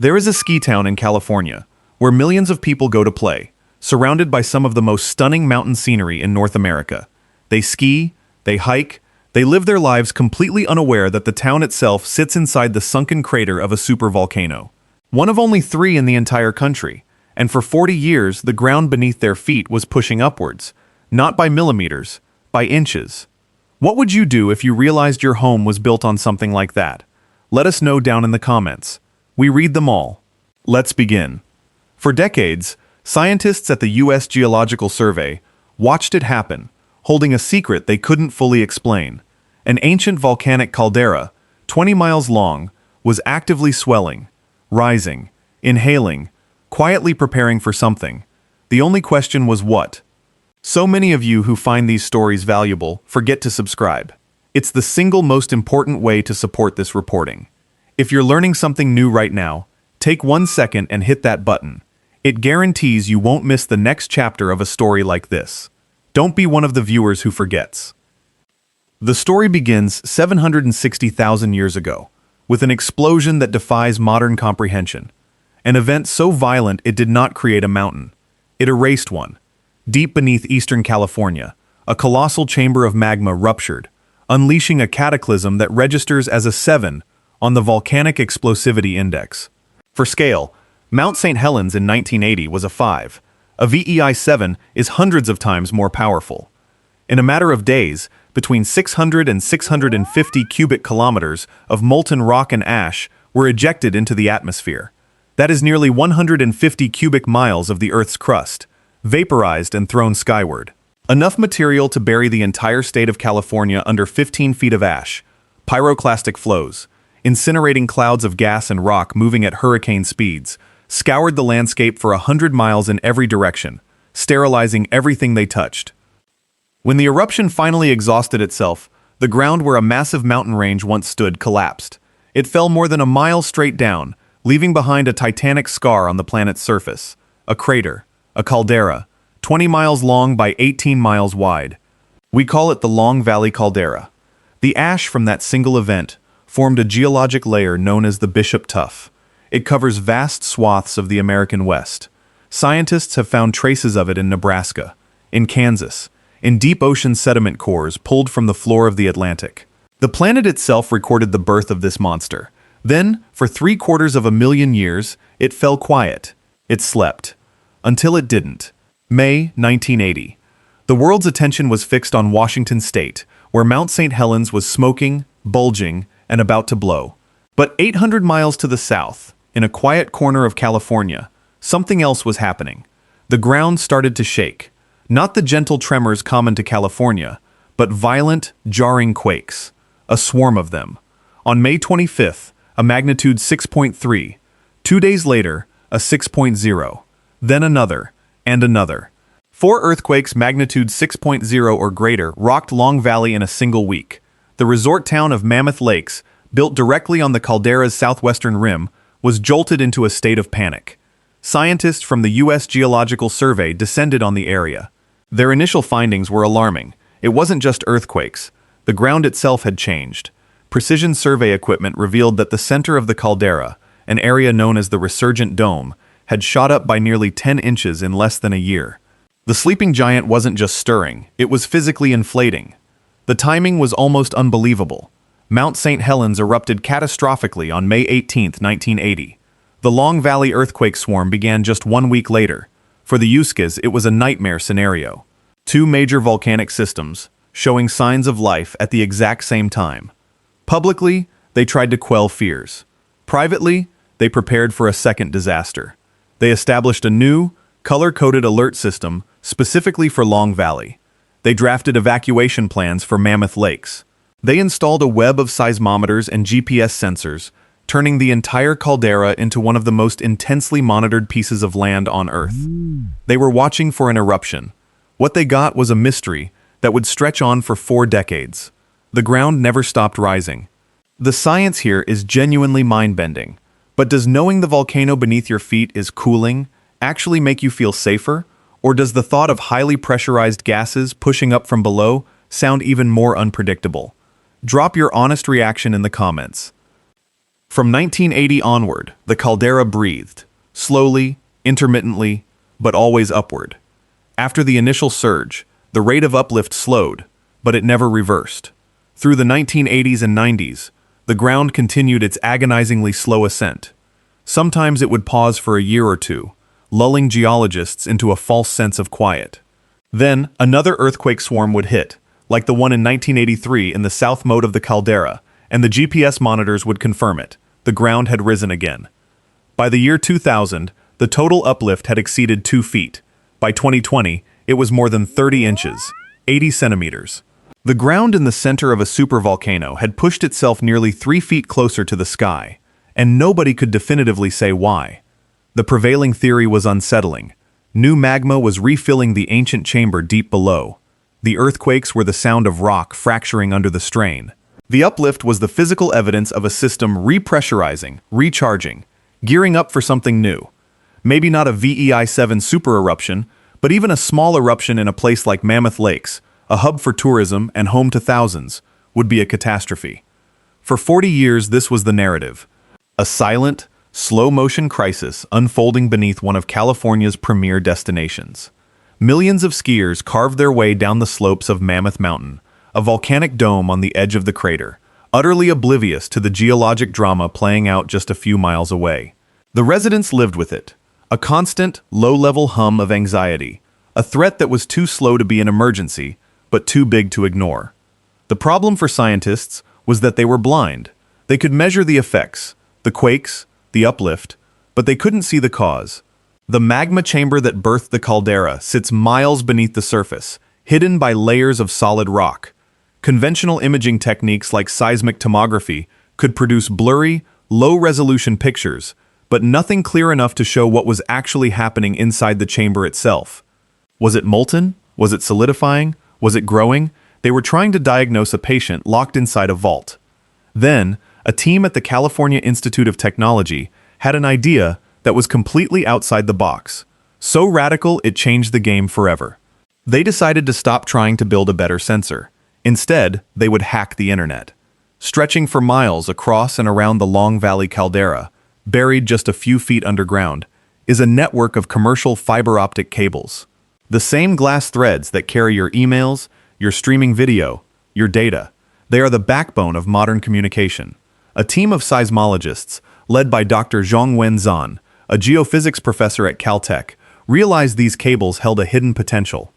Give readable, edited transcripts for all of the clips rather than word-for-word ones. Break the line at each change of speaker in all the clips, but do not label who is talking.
There is a ski town in California where millions of people go to play, surrounded by some of the most stunning mountain scenery in North America. They ski, they hike, they live their lives completely unaware that the town itself sits inside the sunken crater of a supervolcano. One of only 3 in the entire country, and for 40 years the ground beneath their feet was pushing upwards, not by millimeters, by inches. What would you do if you realized your home was built on something like that? Let us know down in the comments. We read them all. Let's begin. For decades, scientists at the U.S. Geological Survey watched it happen, holding a secret they couldn't fully explain. An ancient volcanic caldera, 20 miles long, was actively swelling, rising, inhaling, quietly preparing for something. The only question was what? So many of you who find these stories valuable forget to subscribe. It's the single most important way to support this reporting. If you're learning something new right now, take 1 second and hit that button. It guarantees you won't miss the next chapter of a story like this. Don't be one of the viewers who forgets. The story begins 760,000 years ago, with an explosion that defies modern comprehension. An event so violent it did not create a mountain. It erased one. Deep beneath eastern California, a colossal chamber of magma ruptured, unleashing a cataclysm that registers as a 7 on the Volcanic Explosivity Index. For scale, Mount St. Helens in 1980 was a 5. A VEI 7 is hundreds of times more powerful. In a matter of days, between 600 and 650 cubic kilometers of molten rock and ash were ejected into the atmosphere. That is nearly 150 cubic miles of the Earth's crust, vaporized and thrown skyward. Enough material to bury the entire state of California under 15 feet of ash, pyroclastic flows, incinerating clouds of gas and rock moving at hurricane speeds, scoured the landscape for 100 miles in every direction, sterilizing everything they touched. When the eruption finally exhausted itself, the ground where a massive mountain range once stood collapsed. It fell more than a mile straight down, leaving behind a titanic scar on the planet's surface. A crater, a caldera, 20 miles long by 18 miles wide. We call it the Long Valley Caldera. The ash from that single event formed a geologic layer known as the Bishop Tuff. It covers vast swaths of the American West. Scientists have found traces of it in Nebraska, in Kansas, in deep ocean sediment cores pulled from the floor of the Atlantic. The planet itself recorded the birth of this monster. Then, for 750,000 years, it fell quiet. It slept. Until it didn't. May 1980. The world's attention was fixed on Washington State, where Mount St. Helens was smoking, bulging, and about to blow. But 800 miles to the south, in a quiet corner of California, something else was happening. The ground started to shake. Not the gentle tremors common to California, but violent, jarring quakes. A swarm of them. On May 25th, a magnitude 6.3. 2 days later, a 6.0. Then another, and another. 4 earthquakes magnitude 6.0 or greater rocked Long Valley in a single week. The resort town of Mammoth Lakes, built directly on the caldera's southwestern rim, was jolted into a state of panic. Scientists from the U.S. Geological Survey descended on the area. Their initial findings were alarming. It wasn't just earthquakes. The ground itself had changed. Precision survey equipment revealed that the center of the caldera, an area known as the Resurgent Dome, had shot up by nearly 10 inches in less than a year. The sleeping giant wasn't just stirring, it was physically inflating. The timing was almost unbelievable. Mount St. Helens erupted catastrophically on May 18, 1980. The Long Valley earthquake swarm began just 1 week later. For the Yuskis, it was a nightmare scenario. 2 major volcanic systems, showing signs of life at the exact same time. Publicly, they tried to quell fears. Privately, they prepared for a second disaster. They established a new, color-coded alert system specifically for Long Valley. They drafted evacuation plans for Mammoth Lakes. They installed a web of seismometers and GPS sensors, turning the entire caldera into one of the most intensely monitored pieces of land on Earth. They were watching for an eruption. What they got was a mystery that would stretch on for 4 decades. The ground never stopped rising. The science here is genuinely mind-bending. But does knowing the volcano beneath your feet is cooling actually make you feel safer? Or does the thought of highly pressurized gases pushing up from below sound even more unpredictable? Drop your honest reaction in the comments. From 1980 onward, the caldera breathed, slowly, intermittently, but always upward. After the initial surge, the rate of uplift slowed, but it never reversed. Through the 1980s and 90s, the ground continued its agonizingly slow ascent. Sometimes it would pause for a year or two, lulling geologists into a false sense of quiet. Then, another earthquake swarm would hit, like the one in 1983 in the south moat of the caldera, and the GPS monitors would confirm it. The ground had risen again. By the year 2000, the total uplift had exceeded 2 feet. By 2020, it was more than 30 inches, 80 centimeters. The ground in the center of a supervolcano had pushed itself nearly 3 feet closer to the sky, and nobody could definitively say why. The prevailing theory was unsettling. New magma was refilling the ancient chamber deep below. The earthquakes were the sound of rock fracturing under the strain. The uplift was the physical evidence of a system repressurizing, recharging, gearing up for something new. Maybe not a VEI-7 super eruption, but even a small eruption in a place like Mammoth Lakes, a hub for tourism and home to thousands, would be a catastrophe. For 40 years, this was the narrative. A silent, slow-motion crisis unfolding beneath one of California's premier destinations. Millions of skiers carved their way down the slopes of Mammoth Mountain, a volcanic dome on the edge of the crater, utterly oblivious to the geologic drama playing out just a few miles away. The residents lived with it, a constant, low-level hum of anxiety, a threat that was too slow to be an emergency, but too big to ignore. The problem for scientists was that they were blind. They could measure the effects, the quakes, the uplift, but they couldn't see the cause. The magma chamber that birthed the caldera sits miles beneath the surface, hidden by layers of solid rock. Conventional imaging techniques like seismic tomography could produce blurry, low-resolution pictures, but nothing clear enough to show what was actually happening inside the chamber itself. Was it molten? Was it solidifying? Was it growing? They were trying to diagnose a patient locked inside a vault. Then, a team at the California Institute of Technology had an idea that was completely outside the box. So radical, it changed the game forever. They decided to stop trying to build a better sensor. Instead, they would hack the internet. Stretching for miles across and around the Long Valley Caldera, buried just a few feet underground, is a network of commercial fiber-optic cables. The same glass threads that carry your emails, your streaming video, your data. They are the backbone of modern communication. A team of seismologists, led by Dr. Zhongwen Zhan, a geophysics professor at Caltech, realized these cables held a hidden potential.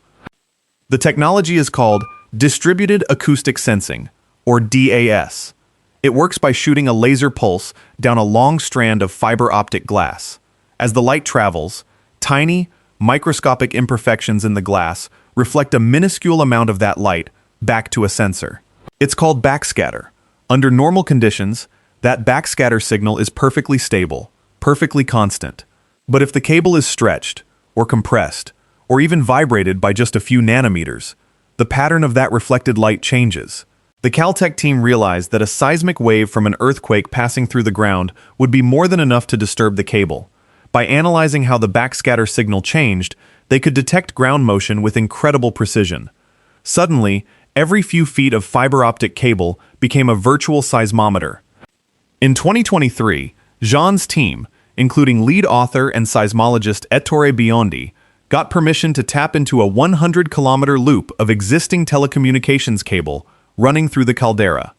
The technology is called Distributed Acoustic Sensing, or DAS. It works by shooting a laser pulse down a long strand of fiber-optic glass. As the light travels, tiny, microscopic imperfections in the glass reflect a minuscule amount of that light back to a sensor. It's called backscatter. Under normal conditions, that backscatter signal is perfectly stable, perfectly constant. But if the cable is stretched, or compressed, or even vibrated by just a few nanometers, the pattern of that reflected light changes. The Caltech team realized that a seismic wave from an earthquake passing through the ground would be more than enough to disturb the cable. By analyzing how the backscatter signal changed, they could detect ground motion with incredible precision. Suddenly, every few feet of fiber-optic cable became a virtual seismometer. In 2023, Jean's team, including lead author and seismologist Ettore Biondi, got permission to tap into a 100-kilometer loop of existing telecommunications cable running through the caldera.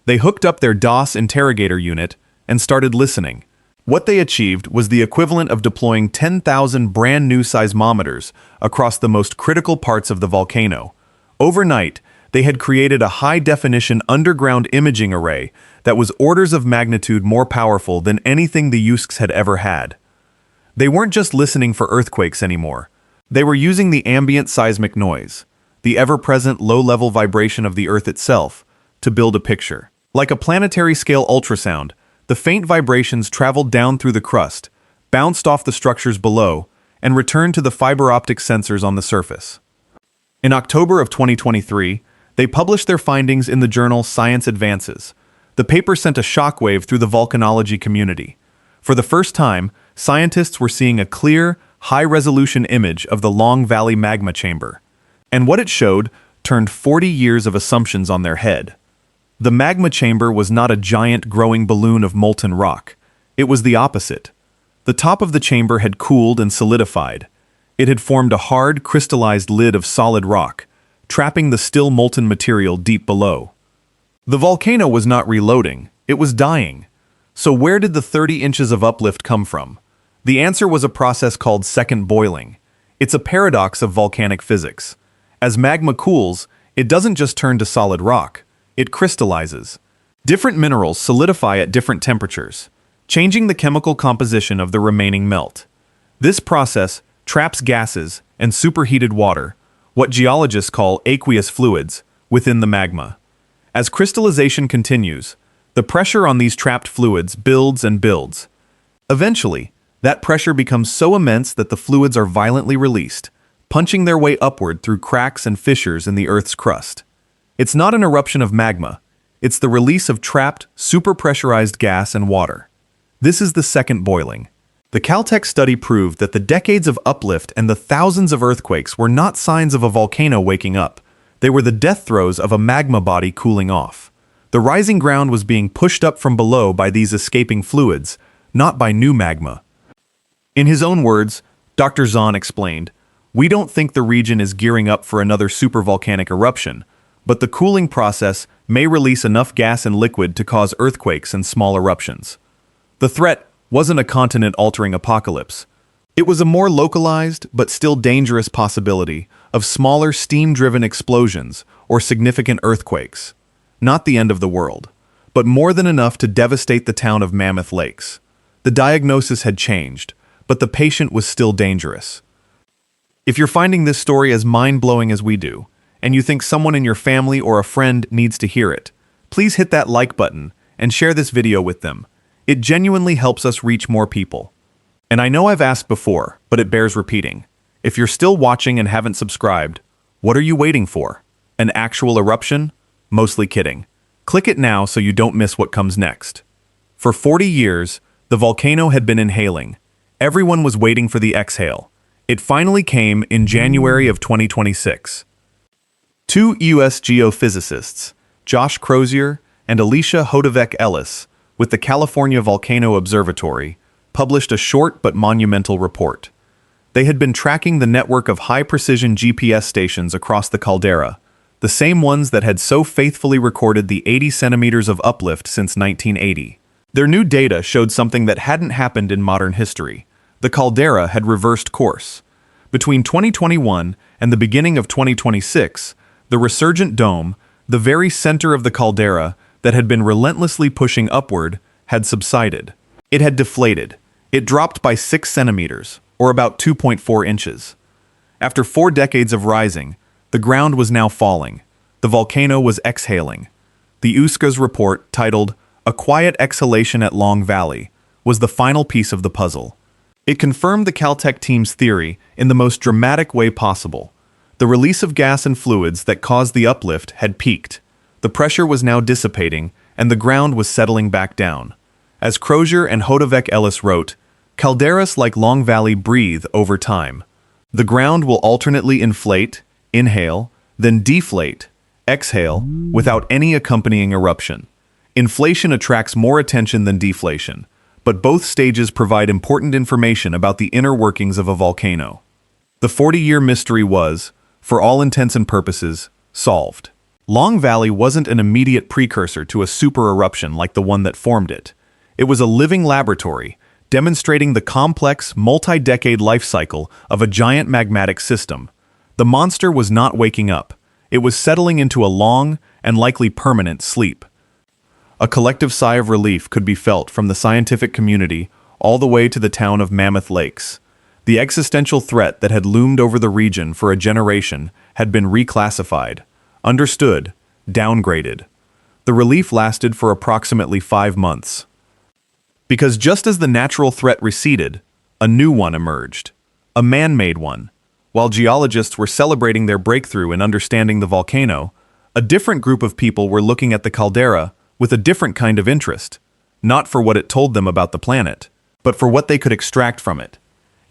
They hooked up their DAS interrogator unit and started listening. What they achieved was the equivalent of deploying 10,000 brand new seismometers across the most critical parts of the volcano. Overnight, they had created a high-definition underground imaging array that was orders of magnitude more powerful than anything the USCs had ever had. They weren't just listening for earthquakes anymore. They were using the ambient seismic noise, the ever-present low-level vibration of the Earth itself, to build a picture. Like a planetary-scale ultrasound, the faint vibrations traveled down through the crust, bounced off the structures below, and returned to the fiber-optic sensors on the surface. In October of 2023, they published their findings in the journal Science Advances. The paper sent a shockwave through the volcanology community. For the first time, scientists were seeing a clear, high-resolution image of the Long Valley magma chamber. And what it showed turned 40 years of assumptions on their head. The magma chamber was not a giant growing balloon of molten rock. It was the opposite. The top of the chamber had cooled and solidified. It had formed a hard, crystallized lid of solid rock, trapping the still molten material deep below. The volcano was not reloading, it was dying. So where did the 30 inches of uplift come from? The answer was a process called second boiling. It's a paradox of volcanic physics. As magma cools, it doesn't just turn to solid rock, it crystallizes. Different minerals solidify at different temperatures, changing the chemical composition of the remaining melt. This process traps gases and superheated water, what geologists call aqueous fluids, within the magma. As crystallization continues, the pressure on these trapped fluids builds and builds. Eventually, that pressure becomes so immense that the fluids are violently released, punching their way upward through cracks and fissures in the Earth's crust. It's not an eruption of magma, it's the release of trapped, superpressurized gas and water. This is the second boiling. The Caltech study proved that the decades of uplift and the thousands of earthquakes were not signs of a volcano waking up. They were the death throes of a magma body cooling off. The rising ground was being pushed up from below by these escaping fluids, not by new magma. In his own words, Dr. Zahn explained, "We don't think the region is gearing up for another supervolcanic eruption, but the cooling process may release enough gas and liquid to cause earthquakes and small eruptions." The threat wasn't a continent-altering apocalypse. It was a more localized, but still dangerous possibility of smaller steam-driven explosions or significant earthquakes. Not the end of the world, but more than enough to devastate the town of Mammoth Lakes. The diagnosis had changed, but the patient was still dangerous. If you're finding this story as mind-blowing as we do, and you think someone in your family or a friend needs to hear it, please hit that like button and share this video with them. It genuinely helps us reach more people. And I know I've asked before, but it bears repeating. If you're still watching and haven't subscribed, what are you waiting for? An actual eruption? Mostly kidding. Click it now so you don't miss what comes next. For 40 years, the volcano had been inhaling. Everyone was waiting for the exhale. It finally came in January of 2026. Two U.S. geophysicists, Josh Crozier and Alicia Hodovec-Ellis, with the California Volcano Observatory, published a short but monumental report. They had been tracking the network of high-precision GPS stations across the caldera, the same ones that had so faithfully recorded the 80 centimeters of uplift since 1980. Their new data showed something that hadn't happened in modern history. The caldera had reversed course. Between 2021 and the beginning of 2026, the resurgent dome, the very center of the caldera that had been relentlessly pushing upward, had subsided. It had deflated. It dropped by 6 centimeters, or about 2.4 inches. After 4 decades of rising, the ground was now falling. The volcano was exhaling. The USCA's report, titled "A Quiet Exhalation at Long Valley," was the final piece of the puzzle. It confirmed the Caltech team's theory in the most dramatic way possible. The release of gas and fluids that caused the uplift had peaked. The pressure was now dissipating, and the ground was settling back down. As Crozier and Hodovec-Ellis wrote, "Calderas like Long Valley breathe over time. The ground will alternately inflate, inhale, then deflate, exhale, without any accompanying eruption. Inflation attracts more attention than deflation, but both stages provide important information about the inner workings of a volcano." The 40-year mystery was, for all intents and purposes, solved. Long Valley wasn't an immediate precursor to a super eruption like the one that formed it. It was a living laboratory, demonstrating the complex, multi-decade life cycle of a giant magmatic system. The monster was not waking up. It was settling into a long and likely permanent sleep. A collective sigh of relief could be felt from the scientific community all the way to the town of Mammoth Lakes. The existential threat that had loomed over the region for a generation had been reclassified, understood, downgraded. The relief lasted for approximately 5 months. Because just as the natural threat receded, a new one emerged. A man-made one. While geologists were celebrating their breakthrough in understanding the volcano, a different group of people were looking at the caldera with a different kind of interest, not for what it told them about the planet, but for what they could extract from it.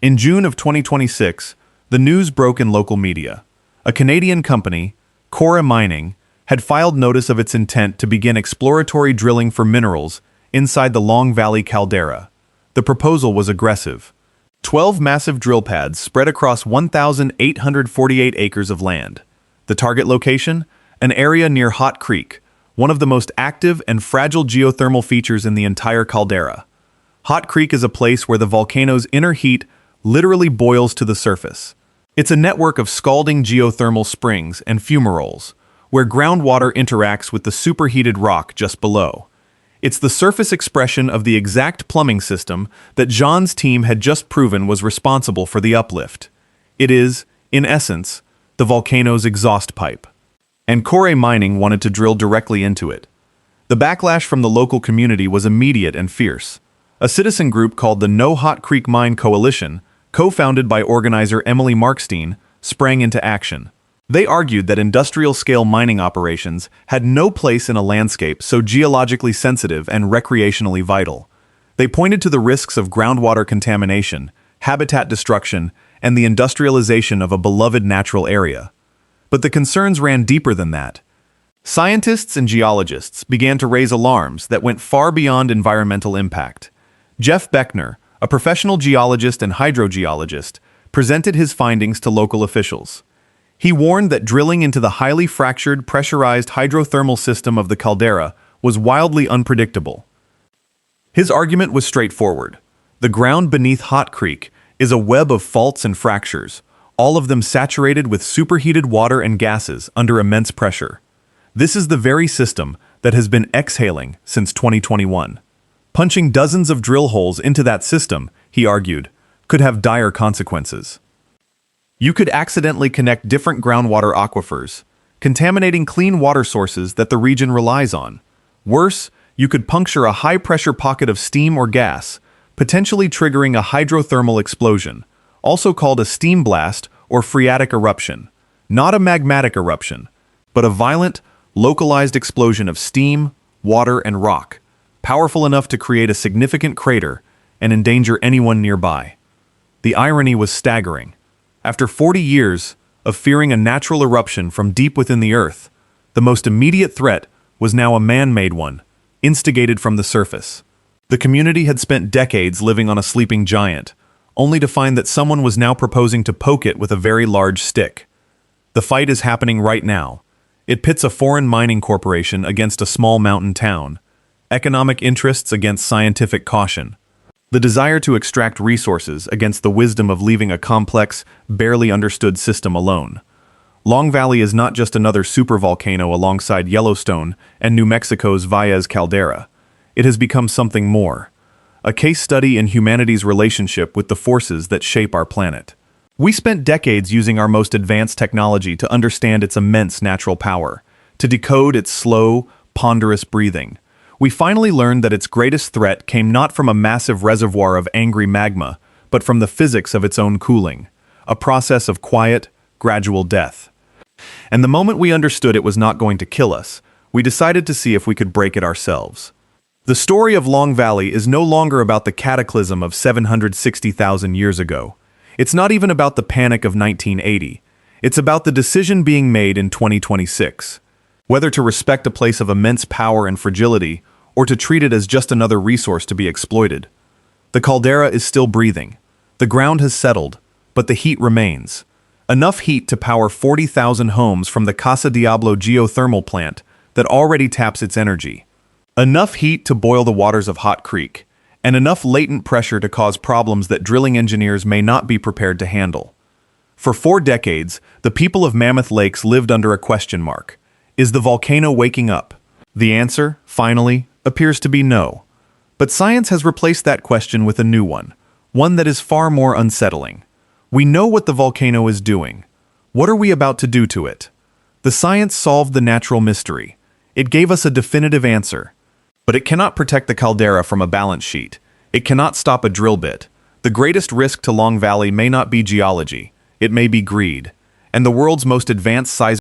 In June of 2026, the news broke in local media. A Canadian company, Cora Mining, had filed notice of its intent to begin exploratory drilling for minerals inside the Long Valley Caldera. The proposal was aggressive. 12 massive drill pads spread across 1,848 acres of land. The target location? An area near Hot Creek, one of the most active and fragile geothermal features in the entire caldera. Hot Creek is a place where the volcano's inner heat literally boils to the surface. It's a network of scalding geothermal springs and fumaroles, where groundwater interacts with the superheated rock just below. It's the surface expression of the exact plumbing system that Jean's team had just proven was responsible for the uplift. It is, in essence, the volcano's exhaust pipe. And Core Mining wanted to drill directly into it. The backlash from the local community was immediate and fierce. A citizen group called the No Hot Creek Mine Coalition, co-founded by organizer Emily Markstein, sprang into action. They argued that industrial-scale mining operations had no place in a landscape so geologically sensitive and recreationally vital. They pointed to the risks of groundwater contamination, habitat destruction, and the industrialization of a beloved natural area. But the concerns ran deeper than that. Scientists and geologists began to raise alarms that went far beyond environmental impact. Jeff Beckner, a professional geologist and hydrogeologist, presented his findings to local officials. He warned that drilling into the highly fractured, pressurized hydrothermal system of the caldera was wildly unpredictable. His argument was straightforward. The ground beneath Hot Creek is a web of faults and fractures, all of them saturated with superheated water and gases under immense pressure. This is the very system that has been exhaling since 2021. Punching dozens of drill holes into that system, he argued, could have dire consequences. You could accidentally connect different groundwater aquifers, contaminating clean water sources that the region relies on. Worse, you could puncture a high-pressure pocket of steam or gas, potentially triggering a hydrothermal explosion, also called a steam blast or phreatic eruption. Not a magmatic eruption, but a violent, localized explosion of steam, water, and rock, powerful enough to create a significant crater and endanger anyone nearby. The irony was staggering. After 40 years of fearing a natural eruption from deep within the earth, the most immediate threat was now a man-made one, instigated from the surface. The community had spent decades living on a sleeping giant, only to find that someone was now proposing to poke it with a very large stick. The fight is happening right now. It pits a foreign mining corporation against a small mountain town, economic interests against scientific caution, the desire to extract resources against the wisdom of leaving a complex, barely understood system alone. Long Valley is not just another supervolcano alongside Yellowstone and New Mexico's Valles Caldera. It has become something more. A case study in humanity's relationship with the forces that shape our planet. We spent decades using our most advanced technology to understand its immense natural power, to decode its slow, ponderous breathing. We finally learned that its greatest threat came not from a massive reservoir of angry magma, but from the physics of its own cooling, a process of quiet, gradual death. And the moment we understood it was not going to kill us, we decided to see if we could break it ourselves. The story of Long Valley is no longer about the cataclysm of 760,000 years ago. It's not even about the panic of 1980. It's about the decision being made in 2026. Whether to respect a place of immense power and fragility, or to treat it as just another resource to be exploited. The caldera is still breathing. The ground has settled, but the heat remains. Enough heat to power 40,000 homes from the Casa Diablo geothermal plant that already taps its energy. Enough heat to boil the waters of Hot Creek, and enough latent pressure to cause problems that drilling engineers may not be prepared to handle. For 4 decades, the people of Mammoth Lakes lived under a question mark. Is the volcano waking up? The answer, finally, appears to be no. But science has replaced that question with a new one that is far more unsettling. We know what the volcano is doing. What are we about to do to it? The science solved the natural mystery. It gave us a definitive answer. But it cannot protect the caldera from a balance sheet. It cannot stop a drill bit. The greatest risk to Long Valley may not be geology. It may be greed. And the world's most advanced seismic